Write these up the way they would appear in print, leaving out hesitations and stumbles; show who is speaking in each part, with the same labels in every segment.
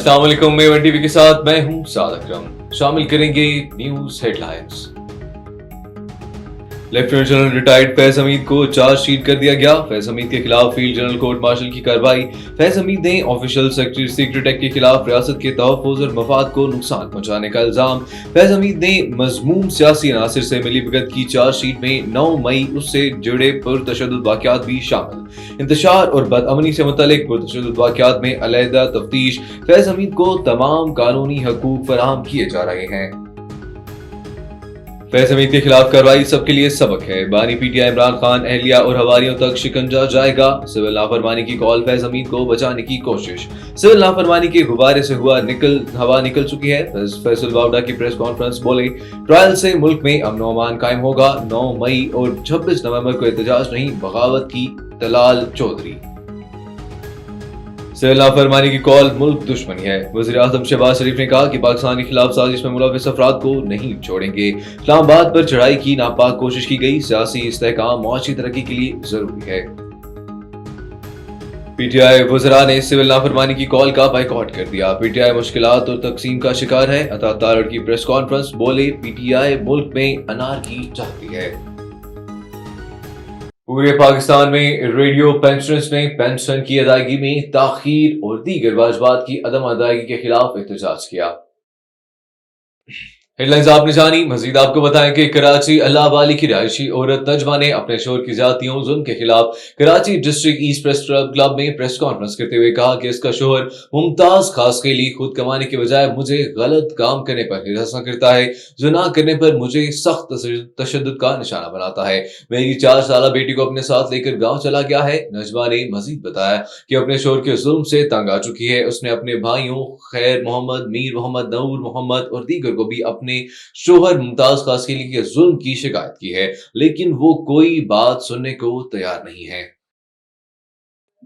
Speaker 1: अस्सलाम वालेकुम, मैं वन टीवी के साथ मैं हूं साद अकरम। शामिल करेंगे news headlines. Lieutenant general retired Faiz Hamid को चार्जशीट कर दिया गया। फैज हमीद के खिलाफ फील्ड जनरल कोर्ट मार्शल की कार्रवाई। फैज हमीद ने ऑफिशियल सीक्रेट एक्ट के खिलाफ रियासत के तहफ़्फ़ुज़ और मफाद को नुकसान पहुंचाने का इल्जाम। फैज हमीद ने मज़मूम सियासी अनासिर से मिली भगत की चार्जशीट में 9 मई उससे जुड़े पुरतशद्दुद वाक़यात भी शामिल। इंतशार और बदअमनी से मुतल्लिक पुरतशद्दुद वाक़यात में अलहदा तफ्तीश। फैज हमीद को तमाम कानूनी हकूक फराहम किए जा रहे हैं। फैज हमीद के खिलाफ कार्रवाई सबके लिए सबक है। बानी पीटीआई इमरान खान, अहलिया और हवारियों तक शिकंजा जाएगा। सिविल नाफरमानी की कॉल, फैज हमीद को बचाने की कोशिश। सिविल नाफरमानी के गुब्बारे से हवा निकल चुकी है। फैसल वावडा की प्रेस कॉन्फ्रेंस बोले, ट्रायल से मुल्क में अमन व अमान कायम होगा। 9 मई और 26 नवंबर को एहतजाज नहीं, बगावत की दलाल चौधरी। सिविल नाफरमानी की कॉल, मुल्क दुश्मनी है। वज़ीर आज़म शहबाज शरीफ ने कहा कि पाकिस्तान के खिलाफ साजिश में मुलव्वस अफराद को नहीं छोड़ेंगे। इस्लामाबाद पर चढ़ाई की नापाक कोशिश की गई। सियासी इस्तेहकाम मुआशी तरक्की के लिए जरूरी है। पीटीआई वज़रा ने सिविल नाफरमानी की कॉल का बाइकआउट कर दिया। पीटीआई मुश्किलात और तकसीम का शिकार है। अता तारड़ की प्रेस कॉन्फ्रेंस, बोले पीटीआई मुल्क में अनारकी चाहती है। पूरे पाकिस्तान में रेडियो पेंशनर्स ने पेंशन की अदायगी में ताखीर और दीगर वाजबात की अदम अदायगी के खिलाफ एहतजाज किया। हेडलाइंस आपने जानी। मजीद आपको बताएं कि कराची अल्लाह वाली की रिहायशी औरत नजमा ने अपने शोहर की ज्यादतियों जुल्म के खिलाफ Karachi district east press club में प्रेस कॉन्फ्रेंस करते हुए कहा कि इसका शोहर मुमताज खास के लिए खुद कमाने के बजाय मुझे गलत काम करने पर हिरासत करता है, जुना करने पर मुझे सख्त तशद्दुद का निशाना बनाता है। मेरी 4 साल बेटी को अपने साथ लेकर गाँव चला गया है। नजमा ने मजीद बताया कि अपने शोहर के जुल्म से तंग आ चुकी है। उसने अपने भाइयों खैर मोहम्मद, मीर मोहम्मद, नूर मोहम्मद और दीगर को भी अपने शोहर मुमताज खासकेली के जुल्म की शिकायत की है, लेकिन वो कोई बात सुनने को तैयार नहीं है।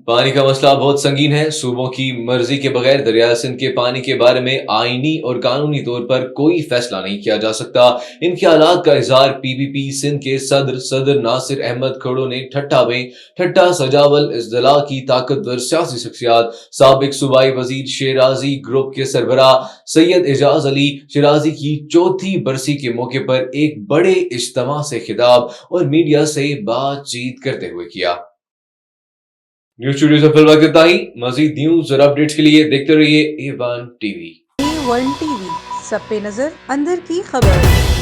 Speaker 1: पानी का मसला बहुत संगीन है। सूबों की मर्जी के बगैर दरिया सिंध के पानी के बारे में आईनी और कानूनी तौर पर कोई फैसला नहीं किया जा सकता। इन ख्यालात का इजहार पीपीपी सिंध के सदर नासिर अहमद खड़ो ने ठट्टा सजावल इज़्दला की ताकतवर सियासी शख्सियात, साबिक सूबाई वजीर शिराजी ग्रुप के सरबराह सैयद एजाज अली शिराजी की 4थी बरसी के मौके पर एक बड़े इज्तिमा से खिताब और मीडिया से बातचीत करते हुए किया। न्यूज स्टूडियो से फिलहाल इतना ही। मजीद न्यूज और अपडेट्स के लिए देखते रहिए A1 टीवी।
Speaker 2: A1 टीवी, सब पे नजर, अंदर की खबर।